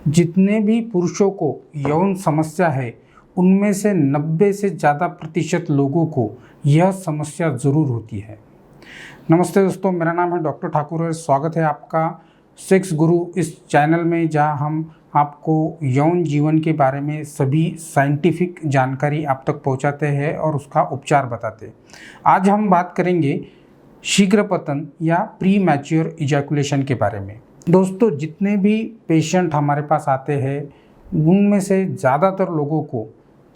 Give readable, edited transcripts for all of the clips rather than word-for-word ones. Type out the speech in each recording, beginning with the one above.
जितने भी पुरुषों को यौन समस्या है उनमें से 90 से ज़्यादा प्रतिशत लोगों को यह समस्या ज़रूर होती है। नमस्ते दोस्तों, मेरा नाम है डॉक्टर ठाकुर और स्वागत है आपका सेक्स गुरु इस चैनल में, जहां हम आपको यौन जीवन के बारे में सभी साइंटिफिक जानकारी आप तक पहुंचाते हैं और उसका उपचार बताते हैं। आज हम बात करेंगे शीघ्र पतन या प्री मैच्योर इजैकुलेशन के बारे में। दोस्तों, जितने भी पेशेंट हमारे पास आते हैं उनमें से ज़्यादातर लोगों को,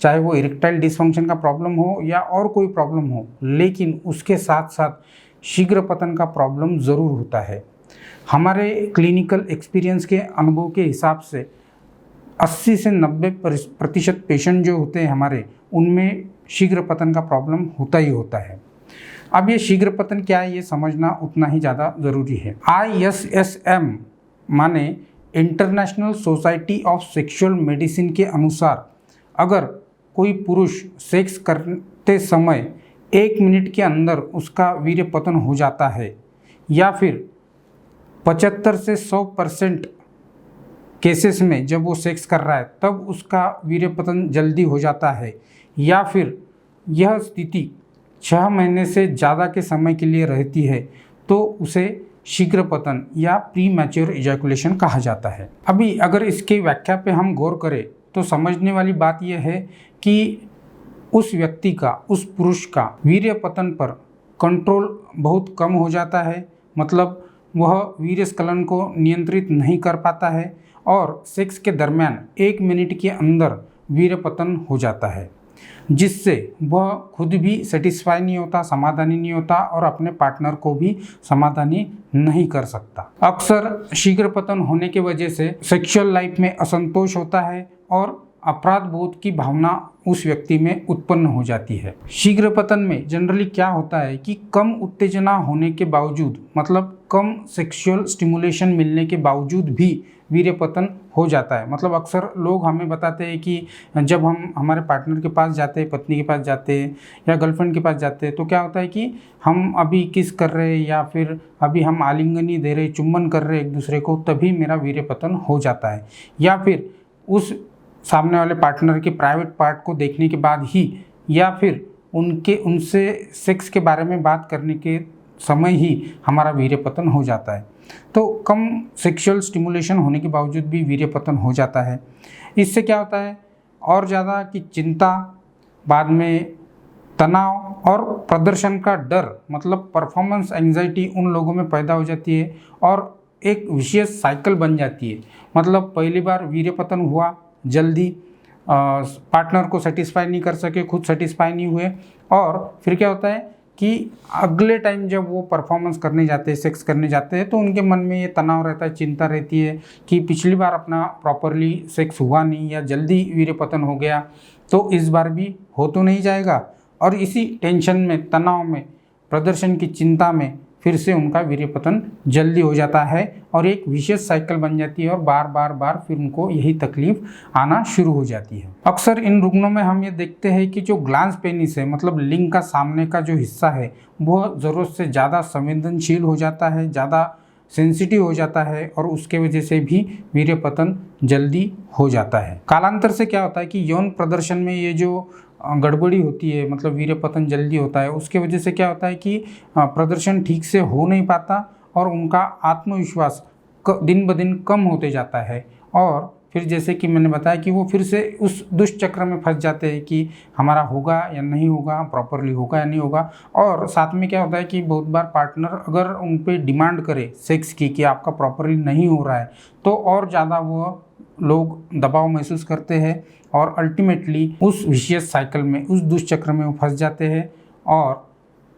चाहे वो इरेक्टाइल डिसफंक्शन का प्रॉब्लम हो या और कोई प्रॉब्लम हो, लेकिन उसके साथ साथ शीघ्र पतन का प्रॉब्लम ज़रूर होता है। हमारे क्लिनिकल एक्सपीरियंस के अनुभव के हिसाब से 80 से 90% पेशेंट जो होते हैं हमारे, उनमें शीघ्र पतन का प्रॉब्लम होता ही होता है। अब ये शीघ्र पतन क्या है, ये समझना उतना ही ज़्यादा ज़रूरी है। ISSM माने international society of sexual medicine के अनुसार अगर कोई पुरुष सेक्स करते समय 1 मिनट के अंदर उसका वीर्य पतन हो जाता है, या फिर 75 से 100% केसेस में जब वो सेक्स कर रहा है तब उसका वीर्य पतन जल्दी हो जाता है, या फिर यह स्थिति 6 महीने से ज़्यादा के समय के लिए रहती है, तो उसे शीघ्र पतन या प्री मैच्योर इजैकुलेशन कहा जाता है। अभी अगर इसकी व्याख्या पे हम गौर करें तो समझने वाली बात यह है कि उस व्यक्ति का, उस पुरुष का वीर्य पतन पर कंट्रोल बहुत कम हो जाता है, मतलब वह वीर्य स्खलन को नियंत्रित नहीं कर पाता है और सेक्स के दरमियान 1 मिनट के अंदर वीर्य पतन हो जाता है, जिससे वह खुद भी सेटिस्फाई नहीं होता, समाधानी नहीं होता और अपने पार्टनर को भी समाधानी नहीं कर सकता। अक्सर शीघ्र पतन होने की वजह से सेक्सुअल लाइफ में असंतोष होता है और अपराध बोध की भावना उस व्यक्ति में उत्पन्न हो जाती है। शीघ्र पतन में जनरली क्या होता है कि कम उत्तेजना होने के बावजूद, मतलब कम सेक्सुअल स्टिमुलेशन मिलने के बावजूद भी वीर्य पतन हो जाता है। मतलब अक्सर लोग हमें बताते हैं कि जब हम हमारे पार्टनर के पास जाते हैं, पत्नी के पास जाते हैं या गर्लफ्रेंड के पास जाते हैं, तो क्या होता है कि हम अभी किस कर रहे हैं या फिर अभी हम आलिंगनी दे रहे, चुम्बन कर रहे एक दूसरे को, तभी मेरा वीर्य पतन हो जाता है। या फिर उस सामने वाले पार्टनर के प्राइवेट पार्ट को देखने के बाद ही, या फिर उनसे सेक्स के बारे में बात करने के समय ही हमारा वीर्य पतन हो जाता है। तो कम सेक्सुअल स्टिमुलेशन होने के बावजूद भी वीर्य पतन हो जाता है। इससे क्या होता है, और ज़्यादा कि चिंता, बाद में तनाव और प्रदर्शन का डर, मतलब परफॉर्मेंस एंजाइटी उन लोगों में पैदा हो जाती है और एक विशेष साइकिल बन जाती है। मतलब पहली बार वीर्य पतन हुआ, जल्दी पार्टनर को सेटिस्फाई नहीं कर सके, खुद सेटिस्फाई नहीं हुए, और फिर क्या होता है कि अगले टाइम जब वो परफॉर्मेंस करने जाते हैं, सेक्स करने जाते हैं, तो उनके मन में ये तनाव रहता है, चिंता रहती है कि पिछली बार अपना प्रॉपरली सेक्स हुआ नहीं या जल्दी वीर्य पतन हो गया, तो इस बार भी हो तो नहीं जाएगा। और इसी टेंशन में, तनाव में, प्रदर्शन की चिंता में फिर से उनका वीर्य पतन जल्दी हो जाता है और एक विशेष साइकिल बन जाती है और बार बार फिर उनको यही तकलीफ आना शुरू हो जाती है। अक्सर इन रुग्णों में हम ये देखते हैं कि जो ग्लांस पेनिस है, मतलब लिंग का सामने का जो हिस्सा है, वह ज़रूरत से ज़्यादा संवेदनशील हो जाता है, ज़्यादा सेंसिटिव हो जाता है और उसके वजह से भी वीर्य पतन जल्दी हो जाता है। कालांतर से क्या होता है कि यौन प्रदर्शन में ये जो गड़बड़ी होती है, मतलब वीर्य पतन जल्दी होता है, उसके वजह से क्या होता है कि प्रदर्शन ठीक से हो नहीं पाता और उनका आत्मविश्वास दिन ब दिन कम होते जाता है। और फिर जैसे कि मैंने बताया कि वो फिर से उस दुष्चक्र में फंस जाते हैं कि हमारा होगा या नहीं होगा, प्रॉपरली होगा या नहीं होगा। और साथ में क्या होता है कि बहुत बार पार्टनर अगर उन पे डिमांड करे सेक्स की कि आपका प्रॉपरली नहीं हो रहा है, तो और ज़्यादा वो लोग दबाव महसूस करते हैं और अल्टीमेटली उस विशेष साइकिल में, उस दुष्चक्र में वो फंस जाते हैं और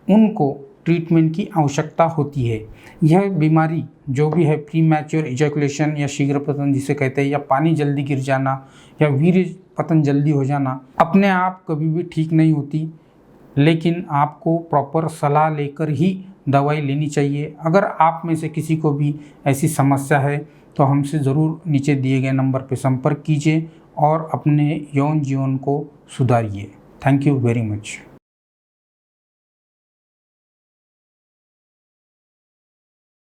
उनको ट्रीटमेंट की आवश्यकता होती है। यह बीमारी जो भी है, प्री मैच्योर इजैकुलेशन या शीघ्र पतन जिसे कहते हैं, या पानी जल्दी गिर जाना या वीर्य पतन जल्दी हो जाना, अपने आप कभी भी ठीक नहीं होती, लेकिन आपको प्रॉपर सलाह लेकर ही दवाई लेनी चाहिए। अगर आप में से किसी को भी ऐसी समस्या है तो हमसे ज़रूर नीचे दिए गए नंबर पर संपर्क कीजिए और अपने यौन जीवन को सुधारिए। Thank you very much.